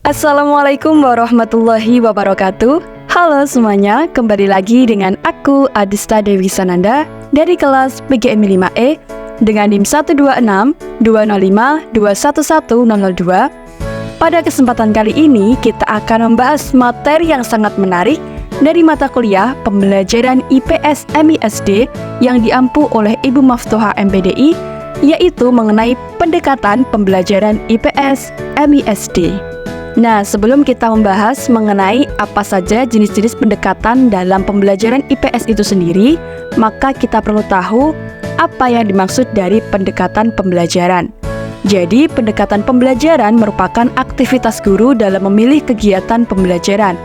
Assalamualaikum warahmatullahi wabarakatuh. Halo semuanya, kembali lagi dengan aku Adista Dewi Sananda dari kelas PGMI 5E dengan NIM 126-205-211-002. Pada kesempatan kali ini kita akan membahas materi yang sangat menarik dari mata kuliah pembelajaran IPS MISD yang diampu oleh Ibu Maftuha MPDI, yaitu mengenai pendekatan pembelajaran IPS MISD. Nah, sebelum kita membahas mengenai apa saja jenis-jenis pendekatan dalam pembelajaran IPS itu sendiri, maka kita perlu tahu apa yang dimaksud dari pendekatan pembelajaran. Jadi, pendekatan pembelajaran merupakan aktivitas guru dalam memilih kegiatan pembelajaran.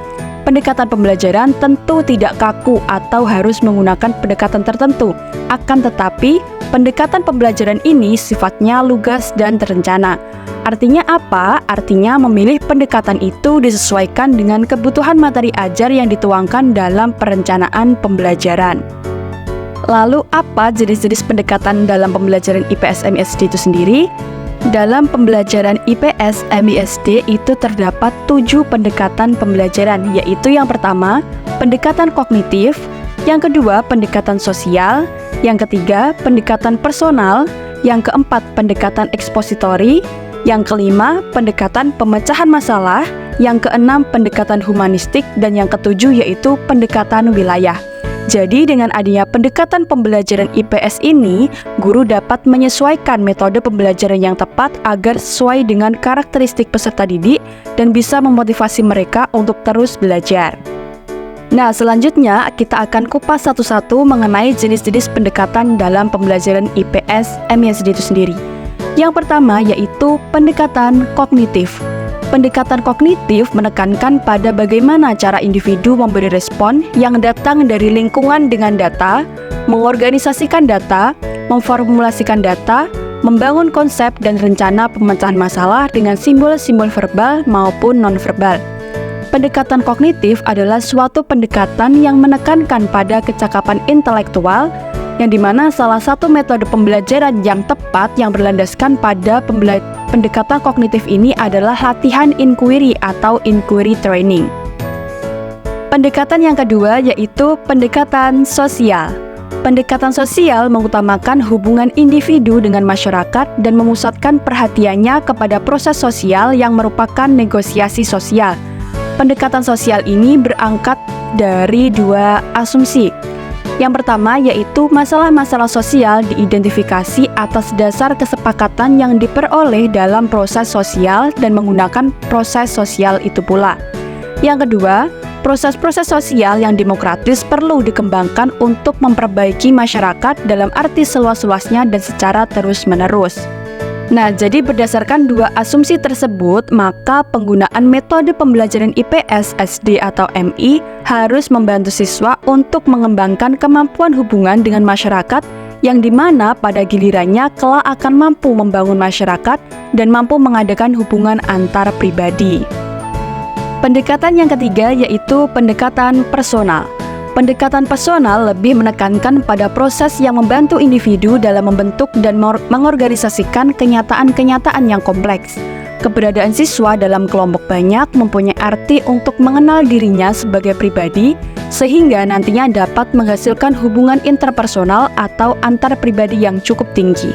Pendekatan pembelajaran tentu tidak kaku atau harus menggunakan pendekatan tertentu. Akan tetapi, pendekatan pembelajaran ini sifatnya lugas dan terencana. Artinya apa? Artinya memilih pendekatan itu disesuaikan dengan kebutuhan materi ajar yang dituangkan dalam perencanaan pembelajaran. Lalu apa jenis-jenis pendekatan dalam pembelajaran IPS MISD itu sendiri? Dalam pembelajaran IPS MISD itu terdapat 7 pendekatan pembelajaran, yaitu yang pertama, pendekatan kognitif, yang kedua, pendekatan sosial, yang ketiga, pendekatan personal, yang keempat, pendekatan ekspositori, yang kelima, pendekatan pemecahan masalah, yang keenam, pendekatan humanistik, dan yang ketujuh yaitu pendekatan wilayah. Jadi dengan adanya pendekatan pembelajaran IPS ini, guru dapat menyesuaikan metode pembelajaran yang tepat agar sesuai dengan karakteristik peserta didik dan bisa memotivasi mereka untuk terus belajar. Nah, selanjutnya kita akan kupas satu-satu mengenai jenis-jenis pendekatan dalam pembelajaran IPS MISD itu sendiri. Yang pertama yaitu pendekatan kognitif. Pendekatan kognitif menekankan pada bagaimana cara individu memberi respon yang datang dari lingkungan dengan data, mengorganisasikan data, memformulasikan data, membangun konsep dan rencana pemecahan masalah dengan simbol-simbol verbal maupun nonverbal. Pendekatan kognitif adalah suatu pendekatan yang menekankan pada kecakapan intelektual, yang dimana salah satu metode pembelajaran yang tepat yang berlandaskan pada pendekatan kognitif ini adalah latihan inquiry atau inquiry training. Pendekatan yang kedua yaitu pendekatan sosial. Pendekatan sosial mengutamakan hubungan individu dengan masyarakat dan memusatkan perhatiannya kepada proses sosial yang merupakan negosiasi sosial. Pendekatan sosial ini berangkat dari 2 asumsi. Yang pertama yaitu masalah-masalah sosial diidentifikasi atas dasar kesepakatan yang diperoleh dalam proses sosial dan menggunakan proses sosial itu pula. Yang kedua, proses-proses sosial yang demokratis perlu dikembangkan untuk memperbaiki masyarakat dalam arti seluas-luasnya dan secara terus-menerus. Nah, jadi berdasarkan 2 asumsi tersebut, maka penggunaan metode pembelajaran IPS, SD atau MI harus membantu siswa untuk mengembangkan kemampuan hubungan dengan masyarakat yang dimana pada gilirannya kelak akan mampu membangun masyarakat dan mampu mengadakan hubungan antar pribadi. Pendekatan yang ketiga yaitu pendekatan personal. Pendekatan personal lebih menekankan pada proses yang membantu individu dalam membentuk dan mengorganisasikan kenyataan-kenyataan yang kompleks. Keberadaan siswa dalam kelompok banyak mempunyai arti untuk mengenal dirinya sebagai pribadi, sehingga nantinya dapat menghasilkan hubungan interpersonal atau antar pribadi yang cukup tinggi.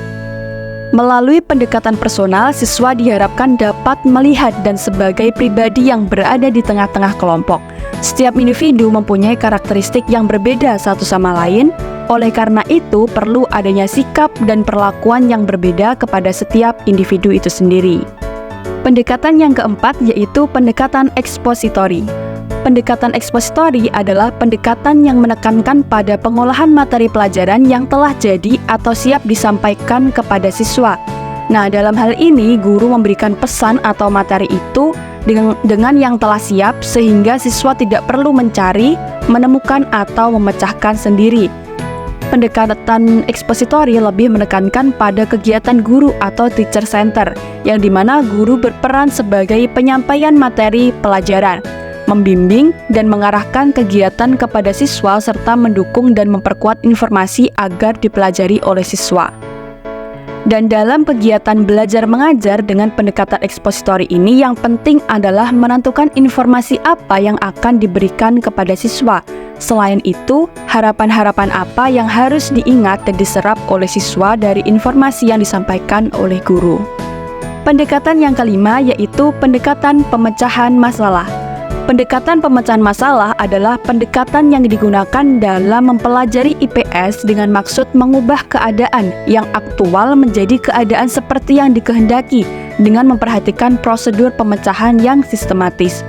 Melalui pendekatan personal, siswa diharapkan dapat melihat dan sebagai pribadi yang berada di tengah-tengah kelompok. Setiap individu mempunyai karakteristik yang berbeda satu sama lain, oleh karena itu perlu adanya sikap dan perlakuan yang berbeda kepada setiap individu itu sendiri. Pendekatan yang keempat yaitu pendekatan ekspositori. Pendekatan ekspositori adalah pendekatan yang menekankan pada pengolahan materi pelajaran yang telah jadi atau siap disampaikan kepada siswa. Nah, dalam hal ini guru memberikan pesan atau materi itu dengan yang telah siap sehingga siswa tidak perlu mencari, menemukan atau memecahkan sendiri. Pendekatan ekspositori lebih menekankan pada kegiatan guru atau teacher center, yang dimana guru berperan sebagai penyampaian materi pelajaran, membimbing dan mengarahkan kegiatan kepada siswa serta mendukung dan memperkuat informasi agar dipelajari oleh siswa. Dan dalam kegiatan belajar mengajar dengan pendekatan ekspositori ini, yang penting adalah menentukan informasi apa yang akan diberikan kepada siswa. Selain itu, harapan-harapan apa yang harus diingat dan diserap oleh siswa dari informasi yang disampaikan oleh guru. Pendekatan yang kelima yaitu pendekatan pemecahan masalah. Pendekatan pemecahan masalah adalah pendekatan yang digunakan dalam mempelajari IPS dengan maksud mengubah keadaan yang aktual menjadi keadaan seperti yang dikehendaki dengan memperhatikan prosedur pemecahan yang sistematis.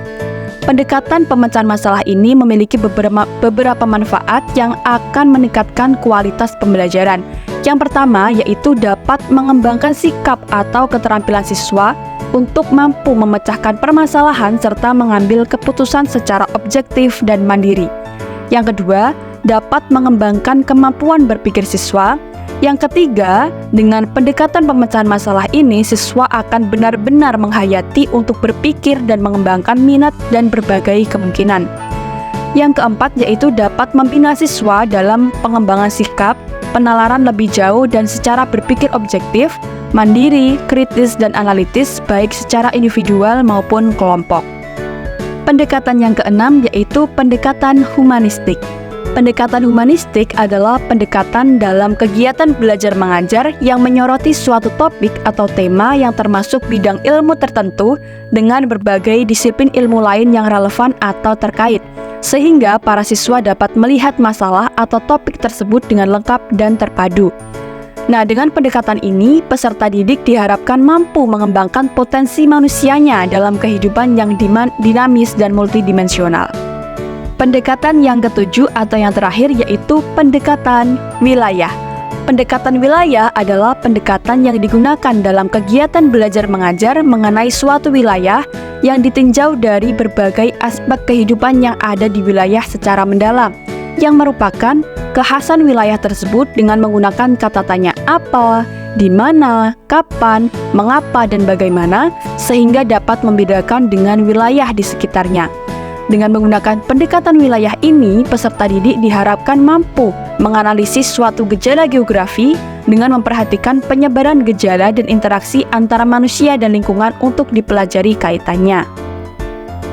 Pendekatan pemecahan masalah ini memiliki beberapa manfaat yang akan meningkatkan kualitas pembelajaran. Yang pertama yaitu dapat mengembangkan sikap atau keterampilan siswa untuk mampu memecahkan permasalahan serta mengambil keputusan secara objektif dan mandiri. Yang kedua, dapat mengembangkan kemampuan berpikir siswa. Yang ketiga, dengan pendekatan pemecahan masalah ini, siswa akan benar-benar menghayati untuk berpikir dan mengembangkan minat dan berbagai kemungkinan. Yang keempat yaitu dapat membina siswa dalam pengembangan sikap, penalaran lebih jauh dan secara berpikir objektif, mandiri, kritis, dan analitis baik secara individual maupun kelompok. Pendekatan yang keenam yaitu pendekatan humanistik. Pendekatan humanistik adalah pendekatan dalam kegiatan belajar mengajar yang menyoroti suatu topik atau tema yang termasuk bidang ilmu tertentu dengan berbagai disiplin ilmu lain yang relevan atau terkait, sehingga para siswa dapat melihat masalah atau topik tersebut dengan lengkap dan terpadu. Nah, dengan pendekatan ini, peserta didik diharapkan mampu mengembangkan potensi manusianya dalam kehidupan yang dinamis dan multidimensional. Pendekatan yang ketujuh atau yang terakhir yaitu pendekatan wilayah. Pendekatan wilayah adalah pendekatan yang digunakan dalam kegiatan belajar mengajar mengenai suatu wilayah yang ditinjau dari berbagai aspek kehidupan yang ada di wilayah secara mendalam, yang merupakan kekhasan wilayah tersebut dengan menggunakan kata tanya apa, di mana, kapan, mengapa, dan bagaimana, sehingga dapat membedakan dengan wilayah di sekitarnya. Dengan menggunakan pendekatan wilayah ini, peserta didik diharapkan mampu menganalisis suatu gejala geografi dengan memperhatikan penyebaran gejala dan interaksi antara manusia dan lingkungan untuk dipelajari kaitannya.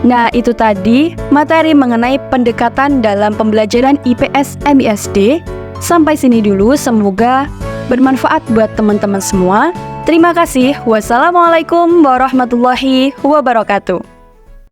Nah, itu tadi materi mengenai pendekatan dalam pembelajaran IPS MISD. Sampai sini dulu, semoga bermanfaat buat teman-teman semua. Terima kasih. Wassalamualaikum warahmatullahi wabarakatuh.